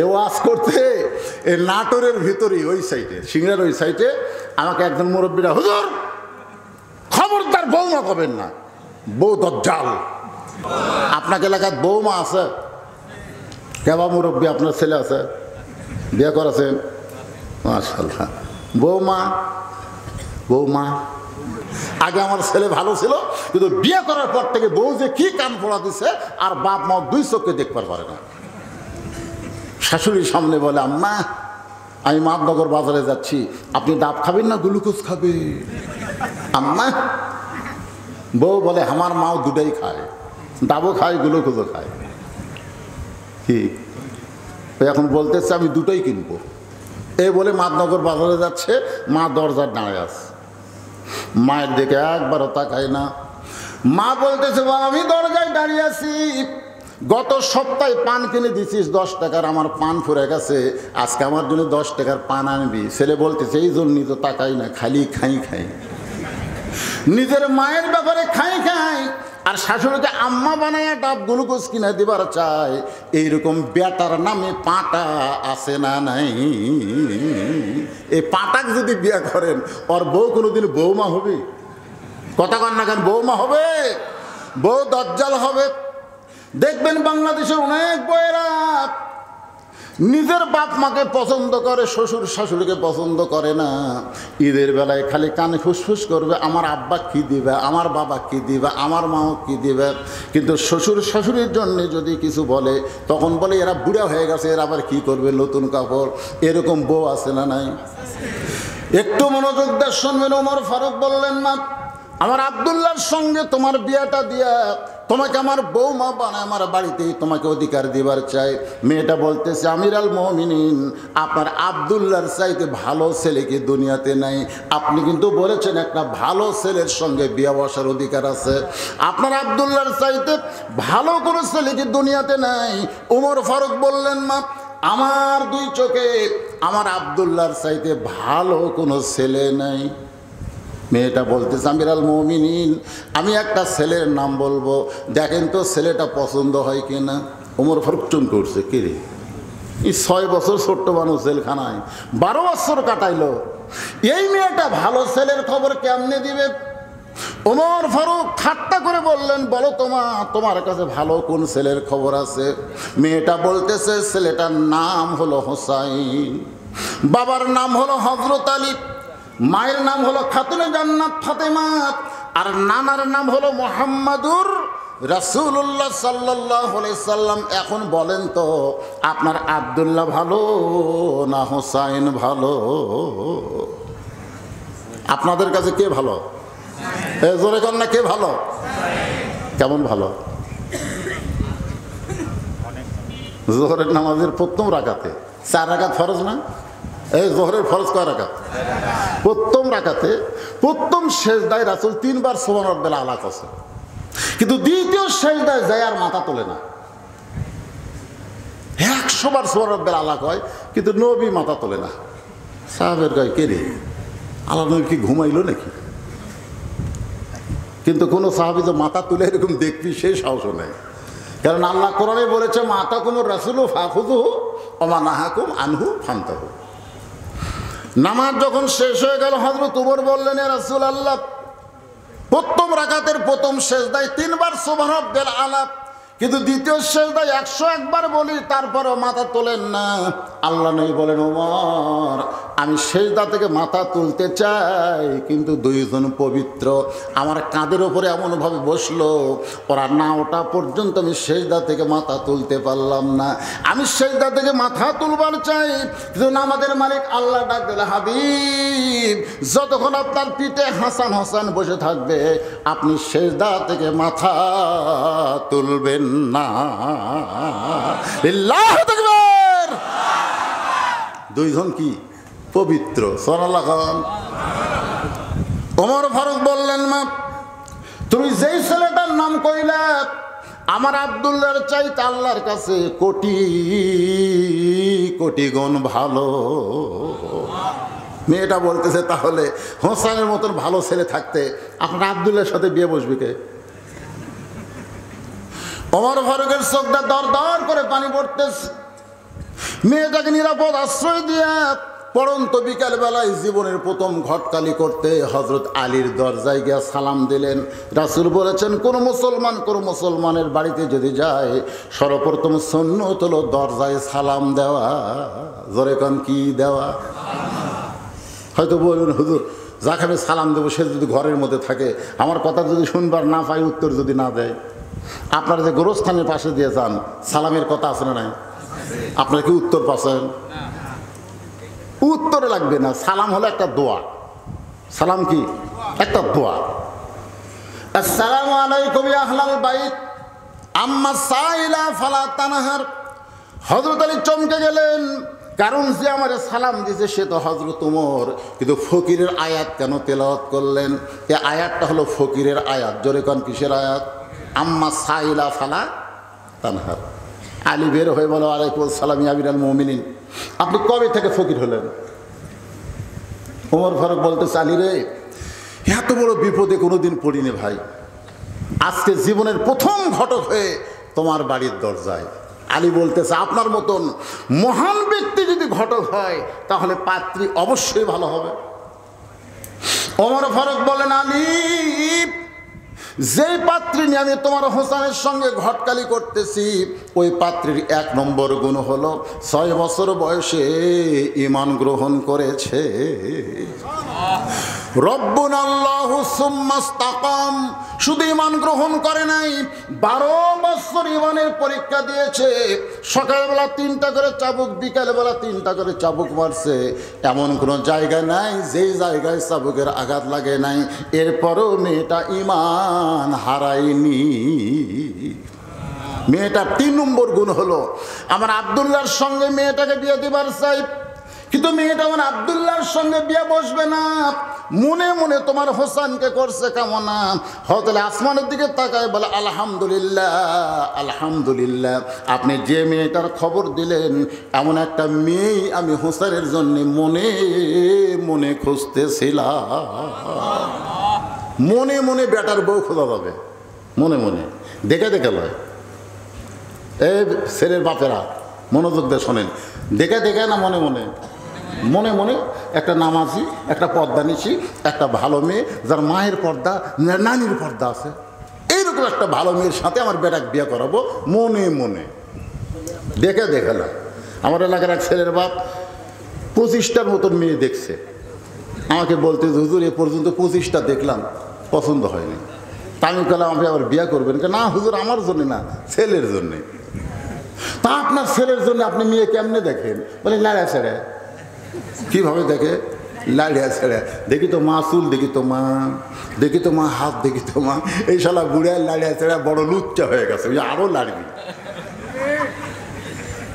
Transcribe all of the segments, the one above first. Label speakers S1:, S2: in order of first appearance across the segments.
S1: এ ওয়াজ করতে এই নাটোরের ভিতরেই ওই সাইডে সিংড়ার ওই সাইডে আমাকে একজন মুরব্বীরা, হুজুর খবরদার বৌমা করবেন না, বউ দজ্জাল। আপনার এলাকার বৌমা আছে? কেবা মুরব্বী আপনার ছেলে আছে, বিয়ে করেছেন? মাশাআল্লাহ। বৌমা বৌমা আগে আমার ছেলে ভালো ছিল, কিন্তু বিয়ে করার পর থেকে বউ যে কি কান পড়া দিছে আর বাপ মা দুই চোখে দেখবার পারে না। শাশুড়ির সামনে বলে, আম্মা আমি মাদনগর বাজারে যাচ্ছি, আপনি ডাব খাবেন না গ্লুকোজ খাবে? আম্মা। বউ বলে, আমার মাও দুটাই খায়, ডাবও খায় গ্লুকোজও খায়। কি এখন বলতেছে আমি দুটোই কিনবো। এ বলে মাদনগর বাজারে যাচ্ছে, মা দরজার দাঁড়ায় আছে, মায়ের দিকে একবারও তাকায় না। মা বলতেছে, আমি দরজায় দাঁড়িয়ে আছি, গত সপ্তাহে পান কিনে দিছিস 10 টাকার, আমার পান ফুরে গেছে, আজকে আমার জন্য 10 টাকার পান আনবি? ছেলে বলতেছে, এই জন্যই তো তাকাই না, খালি খাই খাই, নিজের মায়ের ব্যাপারে খাই খাই, আর শাশুড়িকে আম্মা বানায় ডাব গ্লুকোজ কিনে দিবার চায়। এইরকম বেটার নামে পাটা আছে না নাই? এই পাটাক যদি বিয়ে করেন, ওর বউ কোনোদিন বৌমা হবে? কথা কন না কেন? বৌমা হবে? বউ দজ্জাল হবে। দেখবেন বাংলাদেশের অনেক বউয়েরা নিজের বাপ মাকে পছন্দ করে, শ্বশুর শাশুড়িকে পছন্দ করে না। ঈদের বেলায় খালি কানে ফুসফুস করবে, আমার আব্বা কি দিবে, আমার বাবা কি দিবে, আমার মাও কি দিবে। কিন্তু শ্বশুর শাশুড়ির জন্য যদি কিছু বলে, তখন বলে এরা বুড়া হয়ে গেছে, এরা আবার কি করবে, নতুন কাপড়। এরকম বউ আছে না নাই? একটু মনোযোগ দিয়ে শুনবেন। ওমর ফারুক বললেন, মা আমার আব্দুল্লাহর সঙ্গে তোমার বিয়েটা দিয়া তোমাকে আমার বৌমা বানায় আমার বাড়িতেই তোমাকে অধিকার দিবার চাই। মেয়েটা বলতেছে, আমির আল মুমিনিন, আপনার আব্দুল্লাহর চাইতে ভালো ছেলে কি দুনিয়াতে নাই? আপনি কিন্তু বলেছেন একটা ভালো ছেলের সঙ্গে বিয়ে বসার অধিকার আছে, আপনার আব্দুল্লাহর চাইতে ভালো কোনো ছেলে কি দুনিয়াতে নাই? ওমর ফারুক বললেন, মা আমার দুই চোখে আমার আব্দুল্লাহর চাইতে ভালো কোনো ছেলে নাই। মেয়েটা বলতেছে, আমির আল মুমিনিন, আমি একটা ছেলের নাম বলবো, দেখেন তো ছেলেটা পছন্দ হয় কিনা। ওমর ফারুক চুম করছে, কে রে, এই 6 বছর ছোট্ট মানুষ জেলখানায় 12 বছর কাটাইলো, এই মেয়েটা ভালো ছেলের খবর কেমনে দিবে? ওমর ফারুক ঠাট্টা করে বললেন, বলো তোমার কাছে ভালো কোন ছেলের খবর আছে? মেয়েটা বলতেছে, ছেলেটার নাম হলো হোসাইন, বাবার নাম হলো হযরত আলী, মায়ের নাম হলো খাতুনে জান্নাত ফাতেমা, আর নানার নাম হলো মুহাম্মাদুর রাসূলুল্লাহ সাল্লাল্লাহু আলাইহি সাল্লাম। এখন বলেন তো, আপনার আব্দুল্লাহ ভালো না হোসাইন ভালো? আপনাদের কাছে কে ভালো? জোরে কর না, কে ভালো? কেমন ভালো? জোহরের নামাজের প্রথম রাকাতে 4 রাকাত ফরজ না? এই জোহরের ফরজ কয় রাকাত? প্রথম রাকাতে প্রথম সেজদায় রাসূল 3 বার সুবহান রাব্বিল আলা কছে, কিন্তু দ্বিতীয় সেজদায় যায় আর মাথা তোলে না। 100 বার সুবহান রাব্বিল আলা কয়, কিন্তু নবী মাথা তোলে না। সাহাবের কয়, কে রে, আল্লাহ নবী কি ঘুমাইলো নাকি? কিন্তু কোন সাহাবী তো মাথা তুলে এরকম দেখবি সেই সাহসও নেই, কারণ আল্লাহ কোরআনে বলেছে, মাতাকুমুর রাসূলু ফাখুযুহু ওয়া মা নাহাকুম আনহু ফান্তাহু। নামাজ যখন শেষ হয়ে গেল, হযরত ওমর বললেন, ইয়া রাসূলুল্লাহ, প্রথম রাকাতের প্রথম সেজদায় 3 বার সুবহান রাব্বিল আলা, কিন্তু দ্বিতীয় সেজদায় 101 বার বলি, তারপরও মাথা তোলেন না। আল্লাহ নবী বলেন, ওমর, আমি সেজদা থেকে মাথা তুলতে চাই, কিন্তু 2 জন পবিত্র আমার কাঁধের ওপরে এমনভাবে বসলো, ওরা না ওটা পর্যন্ত আমি সেজদা থেকে মাথা তুলতে পারলাম না। আমি সেজদা থেকে মাথা তুলবার চাই, কিন্তু আমাদের মালিক আল্লাহ ডাক দিল, হাবিব, যতক্ষণ আপনার পিঠে হাসান হাসান বসে থাকবে, আপনি সেজদা থেকে মাথা তুলবেন না। আল্লাহু আকবার। 2 জন কি পবিত্র? সুবহানাল্লাহ। ওমর ফারুক বললেন, মা তুমি যেই ছেলেটার নাম কইলে, আমার আব্দুল্লাহর চাইতে আল্লাহর কাছে কোটি কোটি গুণ ভালো। মেয়েটা বলতেছে, তাহলে হোসাইনের মতন ভালো ছেলে থাকতে আপনার আব্দুল্লাহর সাথে বিয়ে বসবে কে? ওমর ফারুকের চোখটা দর দর করে পানি পড়তেছে। মেয়েটাকে নিরাপদ আশ্রয় দিয়ে পড়ন্ত বিকালবেলায় জীবনের প্রথম ঘটকালি করতে হজরত আলীর দরজায় গিয়ে সালাম দিলেন। রাসূল বলেছেন, কোনো মুসলমানের বাড়িতে যদি যায় সর্বপ্রথম সুন্নত হলো দরজায় সালাম দেওয়া। জোরে কান কি দেওয়া? হয়তো বলবেন, হুজুর যাকে আমি সালাম দেবো সে যদি ঘরের মধ্যে থাকে, আমার কথা যদি শুনবার না পাই, উত্তর যদি না দেয়। আপনারা যে গোরস্থানের পাশে দিয়ে যান, সালামের কথা আছে না নাই? আপনারা কি উত্তর পাচ্ছেন? উত্তর লাগবে না। সালাম হলো একটা দোয়া। সালাম কি? একটা দোয়া। আসসালামু আলাইকুম ইয়া আহলাল বাইত আম্মা সাইলা ফালা তানহার। হযরত আলী চমকে গেলেন, কারণ যে আমার সালাম দিয়েছে সে তো হযরত ওমর, কিন্তু ফকিরের আয়াত কেন তেলাওয়াত করলেন? এই আয়াতটা হলো ফকিরের আয়াত। জোরে কোন কিসের আয়াত? আম্মা সাইলা ফালা তানহার। আলী বের হয়ে বলো, ওয়ালাইকুম আসসালাম ইয়া আমিরাল মুমিনিন, আপনি কবে থেকে ফকির হলেন? ওমর ফারুক বলতেছে, আলী রে, এত বড় বিপদে কোনোদিন পড়িনি ভাই, আজকে জীবনের প্রথম ঘটক হয়ে তোমার বাড়ির দরজায়। আলী বলতেছে, আপনার মতন মহান ব্যক্তি যদি ঘটক হয় তাহলে পাত্রী অবশ্যই ভালো হবে। ওমর ফারুক বলেন, আলী, যেই পাত্রী নিয়ে আমি তোমার হোসেনের সঙ্গে ঘটকালি করতেছি, ওই পাত্রীর 1 নম্বর গুণ হলো 6 বছর বয়সে ঈমান গ্রহণ করেছে। রব্বুনা আল্লাহু সুম্মা ইসতাকাম, শুধু ঈমান গ্রহণ করে নাই, 12 বছর ঈমানের পরীক্ষা দিয়েছে। সকালবেলা 3টা করে চাবুক, বিকালবেলা 3টা করে চাবুক মারছে। এমন কোনো জায়গা নাই যেই জায়গায় চাবুকের আঘাত লাগে নাই। এরপরও মেয়েটা ঈমান হারায়নি। মেয়েটা 3 নম্বর গুণ হলো, আমার আব্দুল্লাহর সঙ্গে মেয়েটাকে বিয়ে দিবার চাই, কিন্তু মেয়েটা আমার আব্দুল্লাহর সঙ্গে বিয়ে বসবে না। মনে মনে তোমার হোসেনকে করছে কামনা। হযরত আসমানের দিকে তাকায় বলে, আলহামদুলিল্লাহ, আলহামদুলিল্লাহ, আপনি যে মেয়েটার খবর দিলেন এমন একটা মেয়ে আমি হোসেনের জন্য মনে মনে খুঁজতেছিলাম। মনে মনে বেটার বউ খোঁজা যাবে, মনে মনে, দেখে দেখে লয়। এই ছেলের বাপেরা মনোযোগ দিয়ে শোনেন, দেখে দেখে না, মনে মনে। মনে মনে একটা নামাজি, একটা পর্দানিশী, একটা ভালো মেয়ে যার মায়ের পর্দা, নানির পর্দা আছে, এইরকম একটা ভালো মেয়ের সাথে আমার বেটাকে বিয়ে করাবো মনে মনে, দেখে দেখে না। আমার এলাকার এক ছেলের বাপ 25টার মতন মেয়ে দেখছে। আমাকে বলতে, হুজুর এ পর্যন্ত 25টা দেখলাম, পছন্দ হয়নি। তা আমি বললাম, আপনি আবার বিয়ে করবেন? না হুজুর, আমার জন্য না, ছেলের জন্যে। তা আপনার ছেলের জন্য আপনি মেয়ে কেমনে দেখেন? বলে, লাড়া ছেড়ে। কীভাবে দেখে? লাড়িয়া ছেড়ে। দেখি তো মা চুল, দেখি তো মা, দেখি তো মা হাত, দেখি তো মা। এই শালা বুড়ায় লাড়িয়া ছেড়ে বড় লুচ্চা হয়ে গেছে, আরও লাড়বি।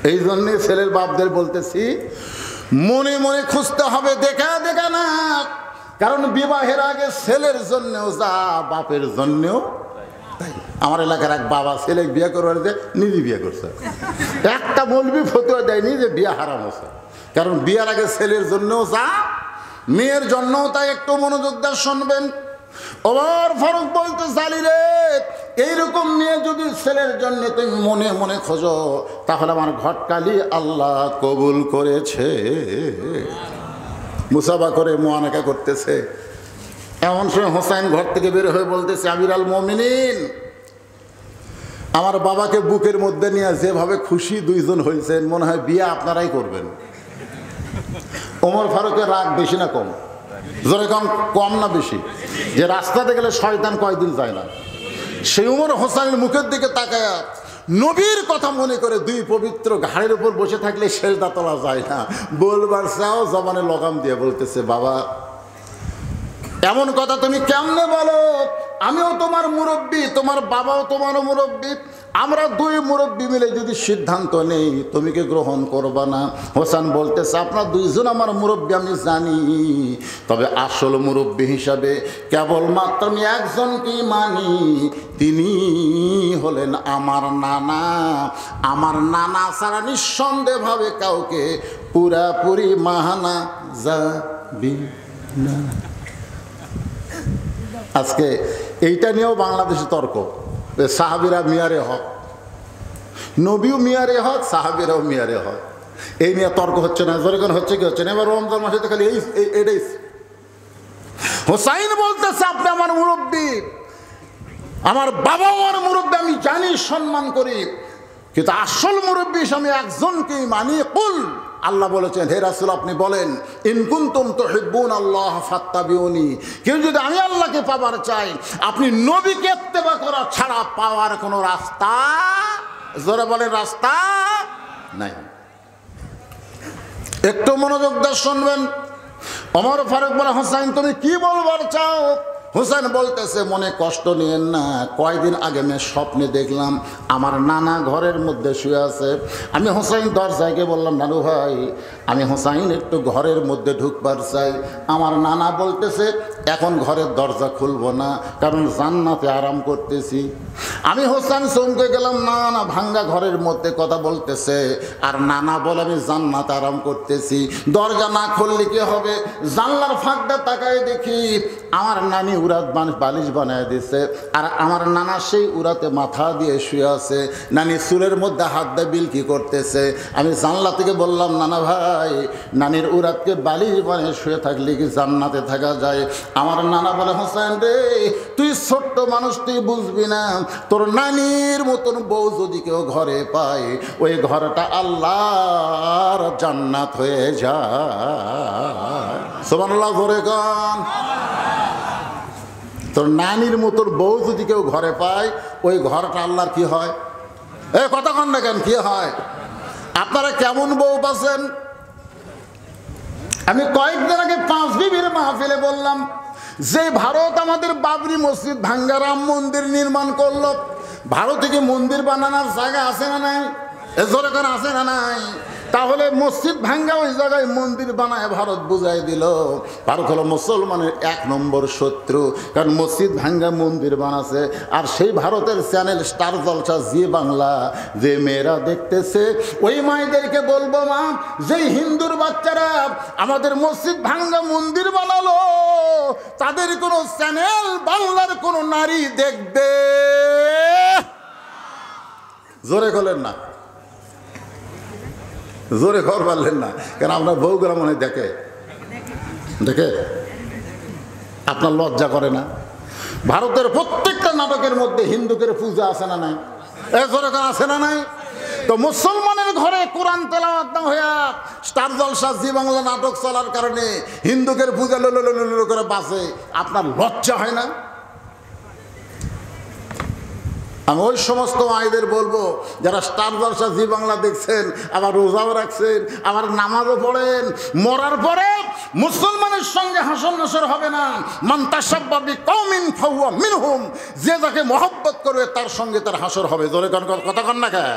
S1: এই জন্যে ছেলের বাপদের বলতেছি, মনে মনে খুঁজতে হবে, দেখা দেখা না। কারণ বিবাহের আগে ছেলের জন্যেও যা, বাপের জন্যেও তাই। আমার এলাকার এক বাবা ছেলে বিয়ে করবার যে নিজে বিয়ে করছে। একটা মৌলবি ফতোয়া দেয়নি যে বিয়ে হারাম হচ্ছে। কারণ বিয়ের আগে ছেলের জন্যও যা, মেয়ের জন্যও তাই। একটু মনোযোগ দিয়ে শুনবেন। ওমর ফারুক বলতে, জালি রে, এইরকম মেয়ে যদি ছেলের জন্য তুমি মনে মনে খোঁজো তাহলে আমার ঘটকালি আল্লাহ কবুল করেছে। মুসাফা করে মুআনাকা করতেছে। এমন সময় হোসেন ঘর থেকে বের হয়ে বলতেছে, আমিরাল মুমিনিন, আমার বাবাকে বুকের মধ্যে নিয়ে যেভাবে খুশি দুইজন হয়েছেন, মনে হয় বিয়ে আপনারাই করবেন। ওমর ফারুকের রাগ বেশি না কম? জোরে কম, কম না বেশি? যে রাস্তাতে গেলে শয়তান কয়দিন যায় না। সেই ওমর হোসেনের মুখের দিকে তাকায় নবীর কথা মনে করে দুই পবিত্র ঘাড়ের উপর বসে থাকলে সেজদা তোলা যায় না। বলবার চাও, জবানে লগাম দিয়ে বলতেছে, বাবা এমন কথা তুমি কেমনে বলো? আমিও তোমার মুরব্বী, তোমার বাবাও তোমারও মুরব্বী। আমরা দুই মুরব্বী মিলে যদি সিদ্ধান্ত নেই তুমি কি গ্রহণ করবা না? হোসেন বলতেছে, আপনার দুইজন আমার মুরব্বী আমি জানি, তবে আসল মুরব্বী হিসাবে কেবলমাত্র আমি একজনকেই মানি, তিনি হলেন আমার নানা। আমার নানা ছাড়া নিঃসন্দেহভাবে কাউকে পুরাপুরি মানা যাবে না। আজকে এইটা নিয়েও বাংলাদেশে তর্ক, সাহাবীরা মিয়ারে হক, নবীও মিয়ারে হক, সাহাবীরাও মিয়ারে হক। এই নিয়ে তর্ক হচ্ছে না, জোরে কোন হচ্ছে কি হচ্ছে না? এবার রমজান মাসে তো খালি এটাই। হোসাইন বলতেছে আপনি আমার মুরব্বী, আমার বাবা আমার মুরব্বী, আমি জানি সম্মান করি, কিন্তু আসল মুরব্বী আমি একজনকেই মানি। কুল, আল্লাহ বলেছেন হে রাসূল আপনি বলেন, ইন কুনতুম তুহিব্বুনাল্লাহ ফাত্তাবিউনি, কেউ যদি আমি আল্লাহকে পাবার চাই, আপনি নবীকে ইত্তেবা করা ছাড়া পাওয়ার কোনো রাস্তা, জোরে বলেন, রাস্তা নাই। একটু মনোযোগ দিয়ে শুনবেন। ওমর ফারুক বলে, হোসেন তুমি কি বলবার চাও? হোসেন বলতেছে মনে কষ্ট নিয়েন না, কয়দিন আগে আমি স্বপ্নে দেখলাম আমার নানা ঘরের মধ্যে শুয়ে আছে। আমি হোসেন দরজায় গিয়ে বললাম, নানু ভাই আমি হোসেন একটু ঘরের মধ্যে ঢুকবার চাই। আমার নানা বলতেছে এখন ঘরের দরজা খুলবো না, কারণ জান্নাতে আরাম করতেছি। আমি হোসেন চমকে গেলাম, না ভাঙ্গা ঘরের মধ্যে কথা বলতেছে, আর নানা বলে আমি জান্নাতে আরাম করতেছি। দরজা না খুললে কি হবে? জানলার ফাঁকটা তাকায় দেখি আমার নানি উরাত বালিশ বানায় দিছে, আর আমার নানা সেই উরাতে মাথা দিয়ে শুয়ে আছে, নানি চুলের মধ্যে হাত দিয়ে বিলকি করতেছে। আমি জানলা থেকে বললাম, নানা ভাই নানির উরাতকে বালিশ বানিয়ে শুয়ে থাকলে কি জান্নাতে থাকা যায়? আমার নানা বলে, হোসেন রে তুই ছোট্ট মানুষ, তুই বুঝবি না, তোর নানির মতন বউ যদি কেউ ঘরে পায়, ওই ঘরটা আল্লাহর জান্নাত হয়ে যায়। সুবহানাল্লাহ, জোরে গান। তোর নানির মতন বউ যদি কেউ ঘরে পায়, ওই ঘরটা আল্লাহর কি হয়? এই কথা কন না কেন, কি হয়? আপনারা কেমন বউ পাচ্ছেন? আমি কয়েকদিন আগে 5 বিবির মাহফিলে বললাম, যে ভারত আমাদের বাবরি মসজিদ ভাঙ্গা রাম মন্দির নির্মাণ করলো, ভারতে কি মন্দির বানানোর জায়গা আছে না নাই? জোরে করে আছে না নাই? তাহলে মসজিদ ভাঙ্গা ওই জায়গায় মন্দির বানায় ভারত বুঝাই দিল ভারত হলো মুসলমানের 1 নম্বর শত্রু, কারণ মসজিদ ভাঙ্গা মন্দির বানাছে। আর সেই ভারতের চ্যানেল স্টার জলসা জি বাংলা যে মেয়েরা দেখতেছে, ওই মায়েদেরকে বলবো, মা যে হিন্দুর বাচ্চারা আমাদের মসজিদ ভাঙ্গা মন্দির বানালো, তাদের কোনো চ্যানেল বাংলার কোনো নারী দেখবে? জোরে বলেন না, জোরে ঘর পারলেন না কেন? আপনার বউগুলা মনে দেখে দেখে আপনার লজ্জা করে না? ভারতের প্রত্যেকটা নাটকের মধ্যে হিন্দুদের পূজা আছে না নাই? জোরে ঘর আছে না নাই? তো মুসলমানের ঘরে কোরআন তেলাওয়াত না হইয়া স্টার জলসা জি বাংলা নাটক চলার কারণে হিন্দুদের পূজা লো করে বাঁচে, আপনার লজ্জা হয় না? আমি ওই সমস্ত মায়েদের বলবো যারা স্টার জলসা জি বাংলা দেখছেন, আবার রোজাও রাখছেন, আবার নামাজও পড়েন, মরার পরে মুসলমানের সঙ্গে হাসর নাসর হবে না। মান তাশাব্বা বিকওমিন ফাহুয়া মিনহুম, যে যাকে মহব্বত করবে তার সঙ্গে তার হাসর হবে। জোরে কথা কন না কেন?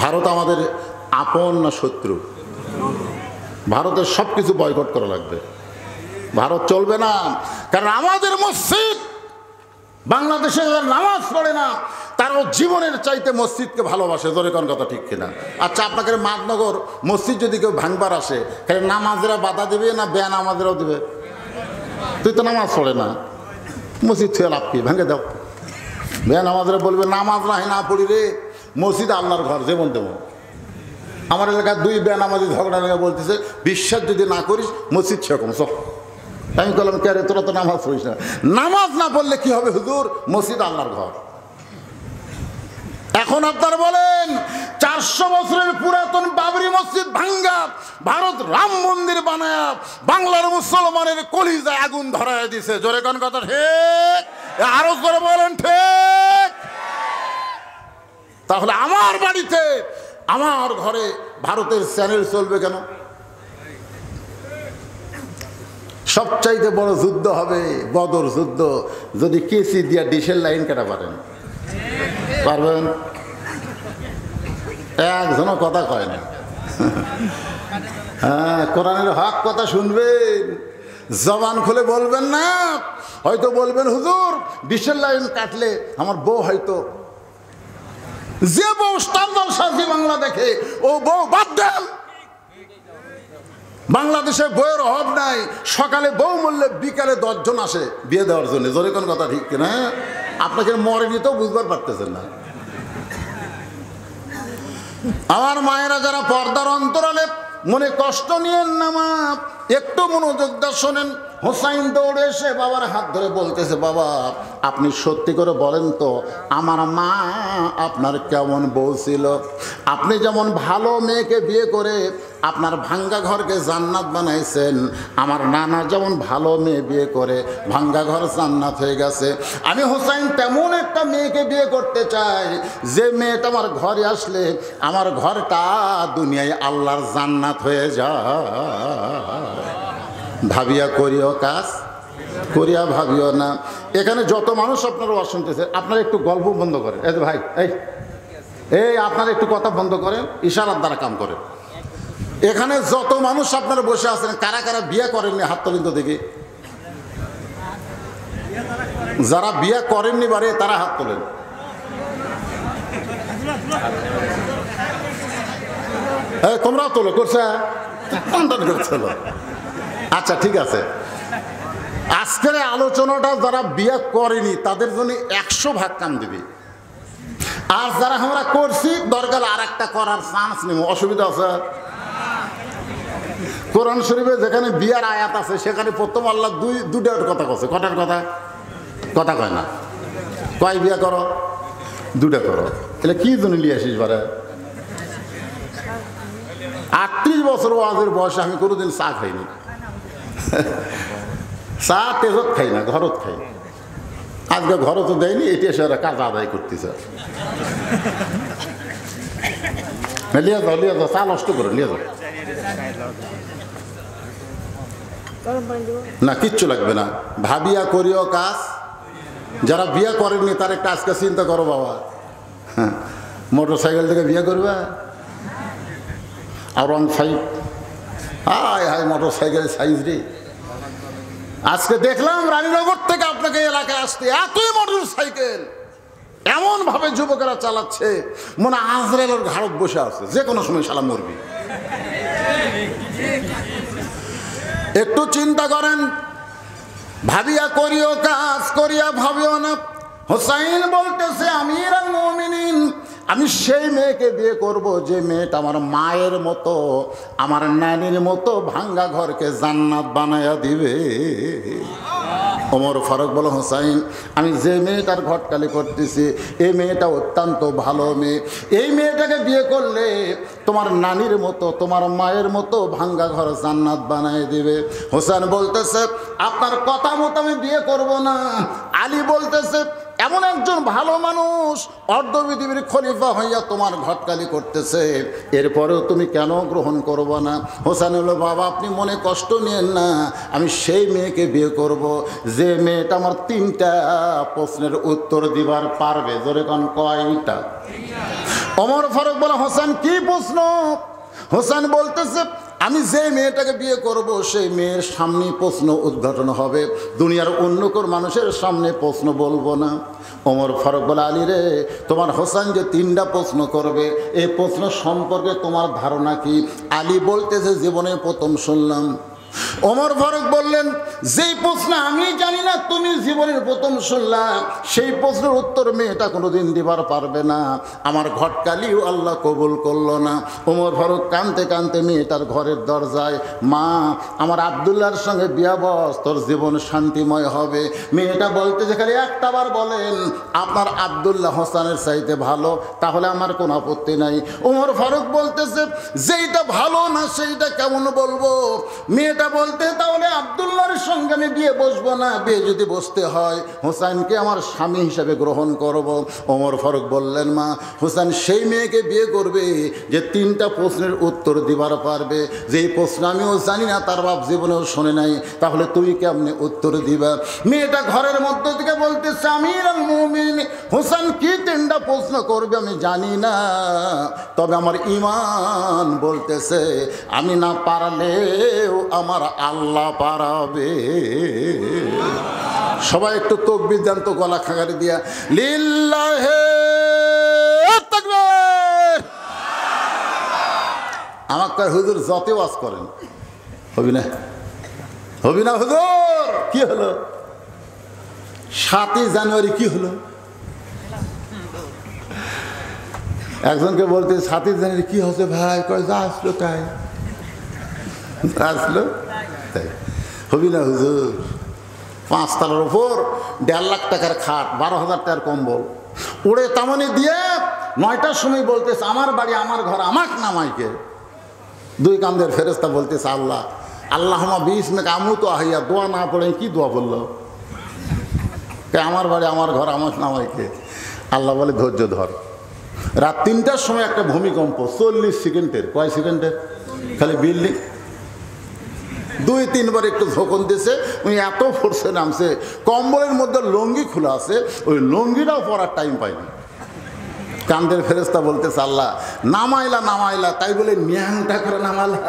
S1: ভারত আমাদের আপন না শত্রু? ভারতের সব কিছু বয়কট করা লাগবে, ভারত চলবে না। কারণ আমাদের মসজিদ, বাংলাদেশে যারা নামাজ পড়ে না তারাও জীবনের চাইতে মসজিদকে ভালোবাসে। জোরে কোন কথা, ঠিক কিনা? আচ্ছা, আপনাকে মাদনগর মসজিদ যদি কেউ ভাঙবার আসে, তাহলে নামাজেরা বাধা দেবে না বেনামাজেরাও দেবে? তুই তো নামাজ পড়ে না, মসজিদ ছুঁয়ে লাভ কি, ভেঙে দাও। বেনামাজেরা বলবে নামাজ না পড়ি রে, মসজিদ আল্লাহর ঘর, যেমন তেমন। আমার এলাকায় 2 বেনামাজি ঝগড়া লেগে বলতেছে, বিশ্বাস যদি না করিস মসজিদ সেরকম সব। আমি বললাম, কে রে তোরা তো নামাজ পড়িস না? নামাজ না পড়লে কি হবে হুজুর? মসজিদ আল্লাহর ঘর। এখন আপনারা বলেন, 400 বছরের পুরাতন বাবরি মসজিদ ভাঙ্গা ভারত রাম মন্দির বানায়া বাংলার মুসলমানের কলিজায় আগুন ধরায় দিছে। জোরে কোন কথা, ঠিক? আরো করে বলেন ঠিক? তাহলে আমার বাড়িতে, আমার ঘরে ভারতের চ্যানেল চলবে কেন? সবচাইতে বড় যুদ্ধ হবে বদর যুদ্ধ, যদি কেসি দিয়া ডিশের লাইন কাটা পারেন। পারবেন? একজনও কথা কয় না। হ্যাঁ, কোরআনের হক কথা শুনবেন, জবান খুলে বলবেন না। হয়তো বলবেন, হুজুর ডিশের লাইন কাটলে আমার বউ, হয়তো যে বউ স্টার জলসা জি বাংলা দেখে ও বউ বাদ দেন। বাংলাদেশে বউয়ের অভাব নাই, সকালে বউ মরলে বিকালে 10 জন আসে বিয়ে দেওয়ার জন্য। জোরে কোন কথা, ঠিক কিনা? আপনাকে মরেনি তো বুঝবার পারতেছেন না। আমার মায়েরা যারা পর্দার অন্তরালে মনে কষ্ট নিয়েন না মা, একটু মনোযোগ দিয়ে শোনেন। হোসাইন দৌড়ে এসে বাবার হাত ধরে বলতেছে, বাবা আপনি সত্যি করে বলেন তো আমার মা আপনার কেমন বউ ছিল? আপনি যেমন ভালো মেয়েকে বিয়ে করে আপনার ভাঙ্গা ঘরকে জান্নাত বানাইছেন, আমার নানা যেমন ভালো মেয়ে বিয়ে করে ভাঙ্গা ঘর জান্নাত হয়ে গেছে। আমি হোসাইন তেমন একটা মেয়েকে বিয়ে করতে চাই যে মেয়েটা আমার ঘরে আসলে আমার ঘরটা দুনিয়ায় আল্লাহর জান্নাত হয়ে যায়। ভাবিয়া করিও কাজ, করিয়া ভাবিও না। এখানে যত মানুষ আপনারা শুনতেছে, আপনারা একটু গল্প বন্ধ করেন। এই ভাই, এই আপনারা একটু কথা বন্ধ করেন, ইশারার দ্বারা কাম করেন। এখানে যত মানুষ আপনারা বসে আছেন, কারা কারা বিয়ে করেননি হাত তোলেন তো দেখি। যারা বিয়ে করেননি বারে তারা হাত তোলেন। তোমরাও তোলো, করছে করছিল। আচ্ছা ঠিক আছে, আজকের আলোচনাটা যারা বিয়ে করেনি তাদের জন্য 100 ভাগ কাম দিবি, আর যারা আমরা করছি দরকার আর একটা করার চান্স নেব। অসুবিধা আছে? কোরআন শরীফে যেখানে বিয়ার আয়াত আছে সেখানে প্রথম আল্লাহ দুটার কথা কছে। কটার কথা? কথা কয় না। কয় বিয়া করো? 2টা করো। তাহলে কি জন্য নিয়ে আসিস বারে? 38 বছর ওয়াজের বয়সে আমি কোনোদিন চা খাইনি। চা তেজত খাই না, ঘরত খাই। আজকে ঘরও তো দেয়নি, এটি এসে ওরা কাজ আদায় করতেছে। লিয়ে যাও, লিয়ে যাও, চা নষ্ট করে লিয়ে যাও। না কিচ্ছু লাগবে না, ভাবিয়া করিও কাজ। যারা বিয়ে করেননি তার একটা আজকে চিন্তা করো বাবা। হ্যাঁ, মোটর সাইকেল থেকে বিয়ে করবে আর 15 হায় হায় মোটর সাইকেলের সাইজ রে। আজকে দেখলাম রানীনগর থেকে আপনাকে এলাকায় আসতে এতই মোটর সাইকেল এমন ভাবে যুবকেরা চালাচ্ছে মনে আজরাইলের ঘাড়ত বসে আছে, যে কোনো সময় শালা মরবি। একটু চিন্তা করেন, ভাবিয়া করিও কাজ, করিয়া ভাবিও না। হোসাইন বলতেছে আমিরুল মুমিনিন, আমি সেই মেয়েকে বিয়ে করব যে মেয়েটা আমার মায়ের মতো, আমার নানির মতো ভাঙ্গা ঘরকে জান্নাত বানায়া দিবে। ওমর ফারুক বলো, হোসাইন আমি যে মেয়েটার ঘটকালি করতেছি এই মেয়েটা অত্যন্ত ভালো মেয়ে, এই মেয়েটাকে বিয়ে করলে তোমার নানির মতো তোমার মায়ের মতো ভাঙ্গা ঘর জান্নাত বানায় দিবে। হোসেন বলতেছে আপনার কথা মতো আমি বিয়ে করব না। আলী বলতেছে এমন একজন ভালো মানুষ অর্ধপৃথিবীর খলিফা হইয়া তোমার ঘটকালি করতেছে, এরপরেও তুমি কেন গ্রহণ করবো না? হোসেন হলো, বাবা আপনি মনে কষ্ট নিয়েন না, আমি সেই মেয়েকে বিয়ে করব যে মেয়েটা আমার 3টা প্রশ্নের উত্তর দিবার পারবে। জোরে কোন কয়টা? ওমর ফারুক বলে, হোসেন কি প্রশ্ন? হোসেন বলতেছে আমি যে মেয়েটাকে বিয়ে করব সেই মেয়ের সামনে প্রশ্ন উদ্ঘাটন হবে, দুনিয়ার অন্য কোন মানুষের সামনে প্রশ্ন বলবো না। ওমর ফারুক বলে, আলী রে তোমার হোসেন যে 3টা প্রশ্ন করবে এই প্রশ্ন সম্পর্কে তোমার ধারণা কি? আলী বলতেছে জীবনে প্রথম শুনলাম। ওমর ফারুক বললেন যেই প্রশ্ন আমি জানি না তুমি জীবনের প্রথম শুনলাম, সেই প্রশ্নের উত্তর মেয়েটা কোনোদিন দিবার পারবে না, আমার ঘটকালিও আল্লাহ কবুল করলো না। ওমর ফারুক কাঁদতে কাঁদতে মেয়েটার ঘরের দরজায়, মা আমার আবদুল্লাহর সঙ্গে বিয়া বস, তোর জীবন শান্তিময় হবে। মেয়েটা বলতে যেখানে একটাবার বলেন আপনার আবদুল্লাহ হোসেনের চাইতে ভালো, তাহলে আমার কোনো আপত্তি নাই। ওমর ফারুক বলতেছে যেইটা ভালো না সেইটা কেমন বলবো? মেয়েটা বলতে তাহলে আবদুল্লাহর সঙ্গে আমি বিয়ে বসবো না, বিয়ে যদি বসতে হয় হোসেনকে আমার স্বামী হিসেবে গ্রহণ করব। ওমর ফারুক বললেন মা হোসেন সেই মেয়েকে বিয়ে করবে যে 3টা প্রশ্নের উত্তর দিবার পারবে, যেই প্রশ্ন আমিও জানি না তার বাপ জীবনেও শোনে নাই, তাহলে তুমি কেমনে উত্তর দিবা? মেয়েটা ঘরের মধ্য থেকে বলতেছে আমিরুল মুমিনিন হোসেন কি 3টা প্রশ্ন করবে আমি জানি না, তবে আমার ঈমান বলতেছে আমি না পারলেও আমার আল্লাহ পারাবে। সবাই একটু তাকবীর দেন তো গলা খাগারি দিয়া, লিল্লাহে তাকবীর। আমার কয় হুজুর যত ওয়াজ করেন হবি না, হবি না হুজুর? কি হলো? 7ই জানুয়ারি কি হলো? একজনকে বলতে সাথী জানি কি হচ্ছে ভাই, কয় যা আসলো তাই আসলো তাই। হবি না হুজুর, 5 তলার উপর 1.5 লাখ টাকার খাট, 12,000 টাকার কম্বল উড়ে তামানি দিয়ে 9টার সময় বলতেছে আমার বাড়ি আমার ঘর আমাক নামাইকে। 2 কান্দের ফেরেস্তা বলতেছে আল্লাহ আল্লাহুম্মা বিইসমিকা আমুতু আহিয়া, দোয়া না পড়ে কি দোয়া বললো? আমার বাড়ি আমার ঘর আমাক নামাইকে। আল্লাহ বলে ধৈর্য ধর। রাত 3টার সময় একটা ভূমিকম্প, 40 সেকেন্ডের, কয় সেকেন্ডের? খালি বিল্ডিং 2-3 বার একটু ঝোঁকন দিয়েছে, উনি এত ফোর্সে নামছে, কম্বলের মধ্যে লুঙ্গি খোলা আছে, ওই লুঙ্গিটাও পরার টাইম পাইনি। কান্দের ফেরেস্তা বলতেছে আল্লাহ নামাইলা নামাইলা, তাই বলে ন্যাংটা করে নামালা?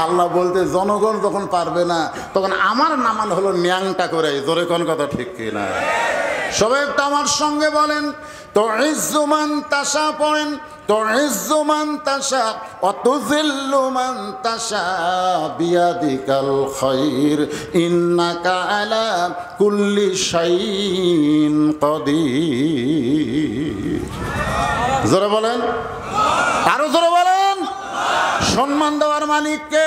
S1: আল্লাহ বলতে জনগণ যখন পারবে না তখন আমার নামান হলো ন্যাংটা করে। জোরে কোন কথা ঠিক কিনা? সবাই একটা আমার সঙ্গে বলেন তো ইজ্জুমান তাশা পড়েন, তো ইজ্জুমান তাশা অতুযিল্লু মান তাশা বিয়াদিকাল খায়র ইন্নাকা আলা কুল্লি শাইইন কাদির। জোরে বলেন, আরো জোরে বলেন। সম্মান দেওয়ার মালিককে,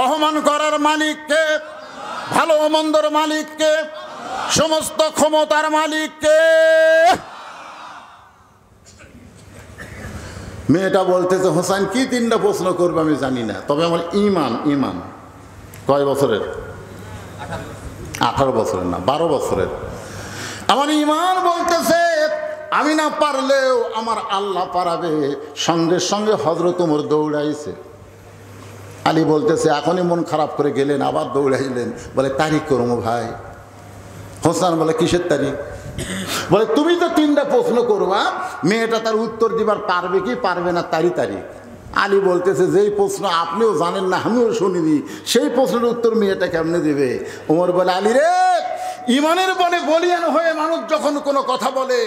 S1: অপমান করার মালিককে, ভালো মন্দর মালিককে, সমস্ত ক্ষমতার মালিককে। মেয়েটা বলতেছে হোসেন কি 3টা প্রশ্ন করবে আমি জানি না, তবে আমার ইমান। ইমান কয় বছরের? 18 বছরের না 12 বছরের। আমার ইমান বলতেছে আমি না পারলেও আমার আল্লাহ পারাবে। সঙ্গে সঙ্গে হযরত ওমর দৌড়াইছে। আলী বলতেছে এখনই মন খারাপ করে গেলেন, আবার দৌড়াইলেন। বলে তারিখ করবো ভাই। হোসেন বলে কিসের তারিখ? বলে তুমি তো 3টা প্রশ্ন করবা, মেয়েটা তার উত্তর দিবার পারবে কি পারবে না তারই তারিখ। আলী বলতেছে যেই প্রশ্ন আপনিও জানেন না আমিও শুনিনি, সেই প্রশ্নের উত্তর মেয়েটা কেমনে দেবে? ওমর বলে আলী রে, ইমানের বলে বলিয়ান হয়ে মানুষ যখন কোনো কথা বলে,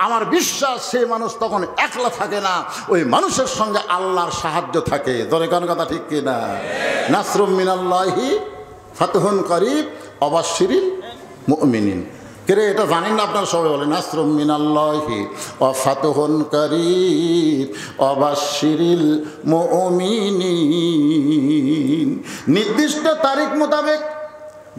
S1: আমার বিশ্বাস সেই মানুষ তখন একলা থাকে না, ওই মানুষের সঙ্গে আল্লাহর সাহায্য থাকে। ধরে কোন কথা ঠিক কিনা? নাসরুম মিনাল্লাহি ফাতহুন করিব ওয়াবাশশিরিল মুমিনিন। কে এটা জানেন না আপনারা সবাই? বলেন নাসরুম মিনাল্লাহি ওয়া ফাতহুন করিব ওয়াবাশশিরিল মুমিনিন। নির্দিষ্ট তারিখ মোতাবেক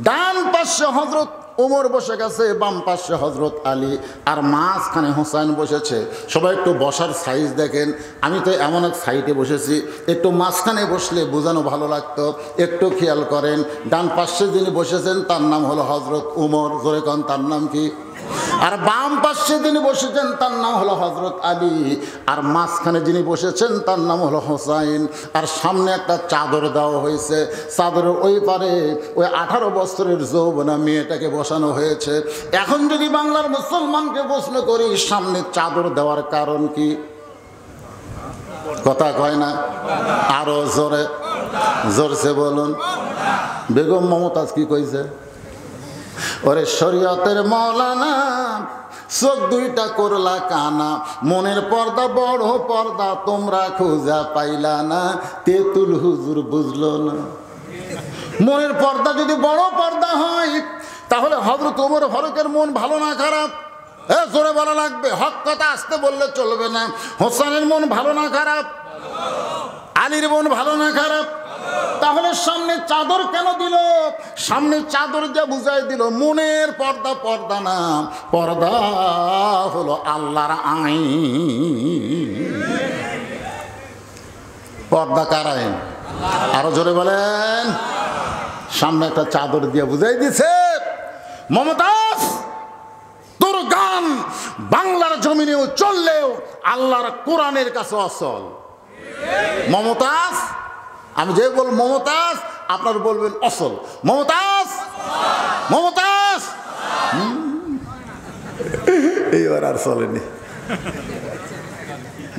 S1: ডান পাশে হযরত ওমর বসে গেছে, বাম পাশে হযরত আলী, আর মাঝখানে হোসেন বসেছে। সবাই একটু বসার সাইজ দেখেন। আমি তো এমন এক সাইডে বসেছি, একটু মাঝখানে বসলে বোঝানো ভালো লাগতো। একটু খেয়াল করেন, ডান পাশে যিনি বসেছেন তার নাম হলো হযরত ওমর। জোরে কন তার নাম কি? আর বাম পাশে যিনি বসেছেন তার নাম হলো হযরত আলী, আর মাঝখানে যিনি বসেছেন তার নাম হলো হোসাইন। আর সামনে একটা চাদর দেওয়া হয়েছে, চাদরের ওই পারে ওই 18 বছরের যৌবনা মেয়েটাকে বসানো হয়েছে। এখন যদি বাংলার মুসলমানকে প্রশ্ন করি সামনে চাদর দেওয়ার কারণ কি? কথা কয় না? আরো জোরে জোরছে বলুন। বেগম মমতাজ কি কইছে? ওরে শরীয়তের মৌলানা চোখ 2টা করলা কানা, মনের পর্দা বড় পর্দা তোমরা খোঁজা পাইলা না, তেতুল হুজুর বুঝলো না। মনের পর্দা যদি বড় পর্দা হয় তাহলে হযরত ওমর ফারুকের মন ভালো না খারাপ? জোরে বলা লাগবে, হক কথা আসতে বললে চলবে না। হোসেনের মন ভালো না খারাপ? আলীর মন ভালো না খারাপ? তাহলে সামনে চাদর কেন দিল? সামনে চাদর যা বুঝাই দিল মনের পর্দা পর্দা না, পর্দা হলো আল্লাহর আইন। পর্দা কার আইন? আরো জোরে বলেন। সামনে একটা চাদর দিয়ে বুঝাই দিছে মমতাজ তোর গান বাংলার জমিনেও চললেও আল্লাহর কোরআনের কাছে অচল। মমতাজ, আমি যে বল মমতাজ আপনার বলবেন অসল। মমতাজ মমতাজ এইবার আর চলেনি।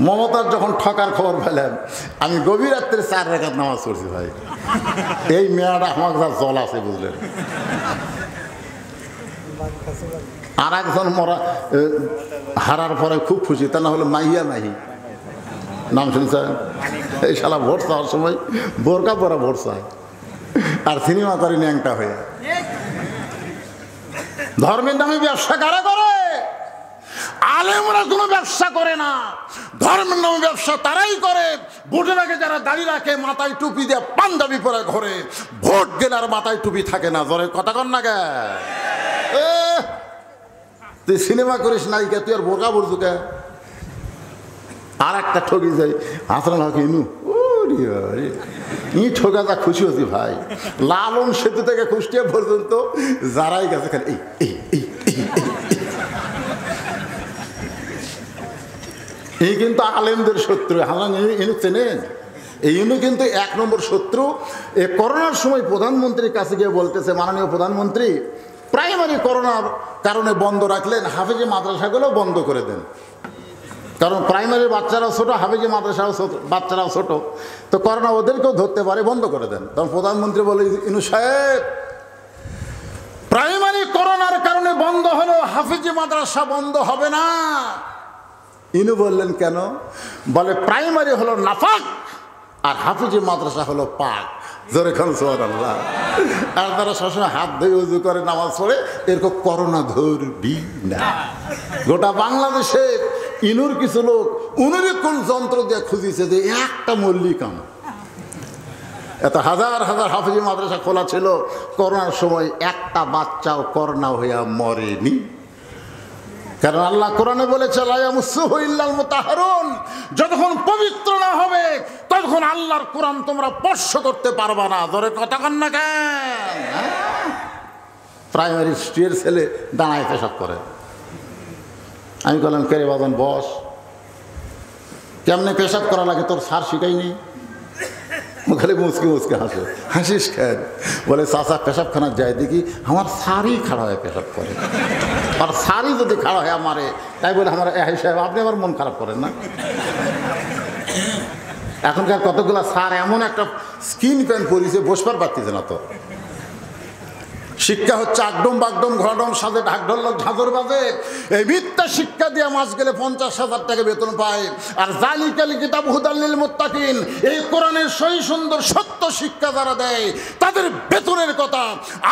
S1: মমতাজ যখন ঠকার খবর পেলাম, আমি গভীর রাত্রে 4 রাকাত নামাজ পড়ছি ভাই। এই মেয়াটা আমার যা জল আছে বুঝলেন। আর একজন মরা হারার পরে খুব খুশি, তা না হলে মাহিয়া মাহি নাম শুনছেন? এই শালা ভোট চাওয়ার সময় বোরকা পরা ভোট চায়, আর সিনেমা করে ন্যাংটা হয়ে। ধর্মের নামে ব্যবসা কারা করে? আলেমরা কোনো ব্যবসা করে না, ধর্মের নামে ব্যবসা তারাই করে। ভোটের আগে যারা দাড়ি রাখে, মাথায় টুপি দিয়ে পাঞ্জাবি পরে ঘরে, ভোট গেলে আর মাথায় টুপি থাকে না। ধরে কথা কন না গে, তুই সিনেমা করিস নাই কে, তুই আর বোরকা পড়ছু কে? আর একটা ঠকি যাই হাসানুল হক ইনু, ই ঠকা যা খুশি হচ্ছি ভাই। লালন সেতু থেকে কুষ্টিয়া পর্যন্ত যারাই গেছে খালি এই কিন্তু আলেমদের শত্রু। হালান ইনু চেনেন? এই ইনু কিন্তু 1 নম্বর শত্রু। এ করোনার সময় প্রধানমন্ত্রীর কাছে গিয়ে বলতেছে, মাননীয় প্রধানমন্ত্রী, প্রাইমারি করোনার কারণে বন্ধ রাখলেন, হাফেজি মাদ্রাসাগুলো বন্ধ করে দেন। কারণ প্রাইমারি বাচ্চারাও ছোটো, হাফেজি মাদ্রাসাও ছোটো, বাচ্চারাও ছোটো, তো করোনা ওদেরকেও ধরতে পারে, বন্ধ করে দেন। তখন প্রধানমন্ত্রী বলে, ইনু সাহেব, প্রাইমারি করোনার কারণে বন্ধ হলো, হাফেজি মাদ্রাসা বন্ধ হবে না। ইনু বললেন কেন? বলে প্রাইমারি হলো নাফাক আর হাফেজি মাদ্রাসা হলো পাক। জোরে খান সুবহানাল্লাহ। আর তারা সবসময় হাত ধুয়ে উজু করে নামাজ পড়ে, এরকম করোনা ধরবি না। গোটা বাংলাদেশে ইনুর কিছু লোক কোন যন্ত্র দিয়ে খুঁজিছে যে একটা মল্লিকাম। এত হাজার হাজার হাফেজি মাদ্রাসা খোলা ছিল, করোনার সময় একটা বাচ্চাও করোনা হইয়া মরেনি। কারণ আল্লাহ কোরআনে বলেছে, লা ইয়ামুসসুহু ইল্লাল মুতাহহারুন, যতক্ষণ পবিত্র না হবে ততক্ষণ আল্লাহর কোরআন তোমরা স্পর্শ করতে পারবা না। ধরে কথা কন না কেন? প্রাইমারি স্কুলের ছেলে দাঁড়ায় পেশাব করে। আমি বললাম, কে রে বাজান, বস, কেমনে পেশাব করা লাগে তোর স্যার শিখাইনি? খালি মুচকে মুচকে হাসে। হাসিস খেন? বলে, চাচা পেশাবখানার যায় দেখি আমার স্যারই খাড়া হয়ে পেশাব করে। আর স্যারই যদি খাড়া হয় আমারে, তাই বলে আমার সাহেব আপনি আমার মন খারাপ করেন না? এখনকার কতগুলা স্যার এমন একটা স্কিন প্যান্ট পরিছে, বসবার পারতেছে না। তো শিক্ষা হচ্ছে আগডম বাগডম ঘরডম সাজে ঢাকঢোল লোক ঝাঁঝর বাজে। এই মিথ্যা শিক্ষা দিয়ে মাস গেলে 50,000 টাকা বেতন পায়। আর জালিকাল কিতাব হুদাল লিল মুত্তাকিন, এই কোরআনের সহি সুন্দর সত্য শিক্ষা যারা দেয় তাদের বেতনের কথা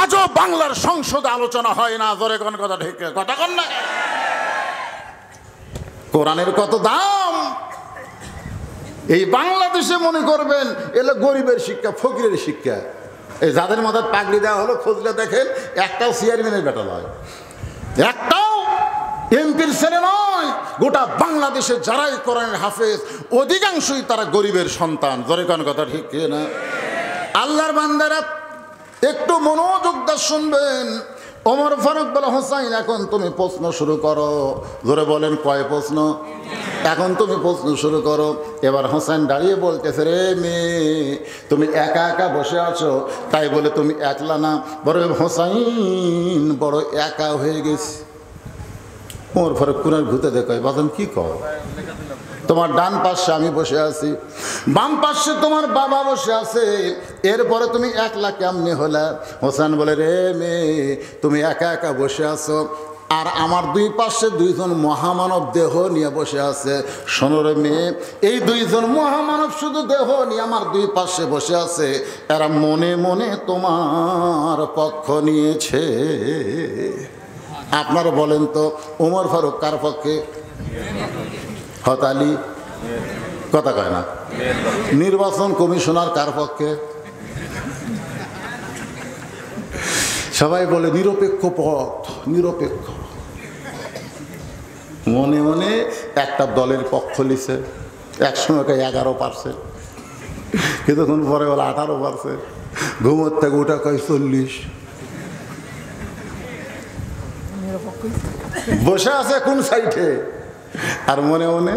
S1: আজও বাংলার সংসদে আলোচনা হয় না। জোরে কোন কথা, ঠিক কথা কন না? কোরআনের কত দাম এই বাংলাদেশে মনে করবেন এলো গরিবের শিক্ষা, ফকিরের শিক্ষা। এই যাদের মাথায় পাগড়ি দেওয়া হলো, খুঁজলে দেখেন একটাও চেয়ারম্যানের বেটা নয়, একটাও এমপির ছেলে নয়। গোটা বাংলাদেশে যারাই কোরআনের হাফেজ অধিকাংশই তারা গরিবের সন্তান। জোরে কোন কথা, ঠিক না? আল্লাহর বান্দারা একটু মনোযোগ দিয়ে শুনবেন। ওমর ফারুক বলে, হোসাইন এখন তুমি প্রশ্ন শুরু করো। জোরে বলেন, কয় প্রশ্ন? এখন তুমি প্রশ্ন শুরু করো। এবার হোসেন দাঁড়িয়ে বলতেছে, রে মেয়ে, তুমি একা একা বসে আছো, তাই বলে তুমি একলা না, বড় হোসাইন বড় একা হয়ে গেছি। ওমর ফারুক কোরআন ঘুরতে দেখো, বাজান কি কও? তোমার ডান পাশে আমি বসে আছি, বাম পাশে তোমার বাবা বসে আছে, এরপরে তুমি একলা কেমনে হলা? হোসেন বলে, রে মেয়ে, তুমি একা একা বসে আছো, আর আমার দুই পাশে দুইজন মহামানব দেহ নিয়ে বসে আছে। শোনো রে মেয়ে, এই দুইজন মহামানব শুধু দেহ নিয়ে আমার দুই পাশে বসে আছে, এরা মনে মনে তোমার পক্ষ নিয়েছে। আপনারা বলেন তো, ওমর ফারুক কার পক্ষে? হত আলী কথা কয় না? নির্বাচন কমিশনার কার পক্ষে? সবাই বলে নিরপেক্ষ পথ, নিরপেক্ষ। মনে মনে একটা দলের পক্ষ লিছে। একসময় 11%, কিছুক্ষণ পরে বলে 18%, ঘুমোর থেকে ওটা কয় 40। বসে আছে কোন সাইডে, আর মনে মনে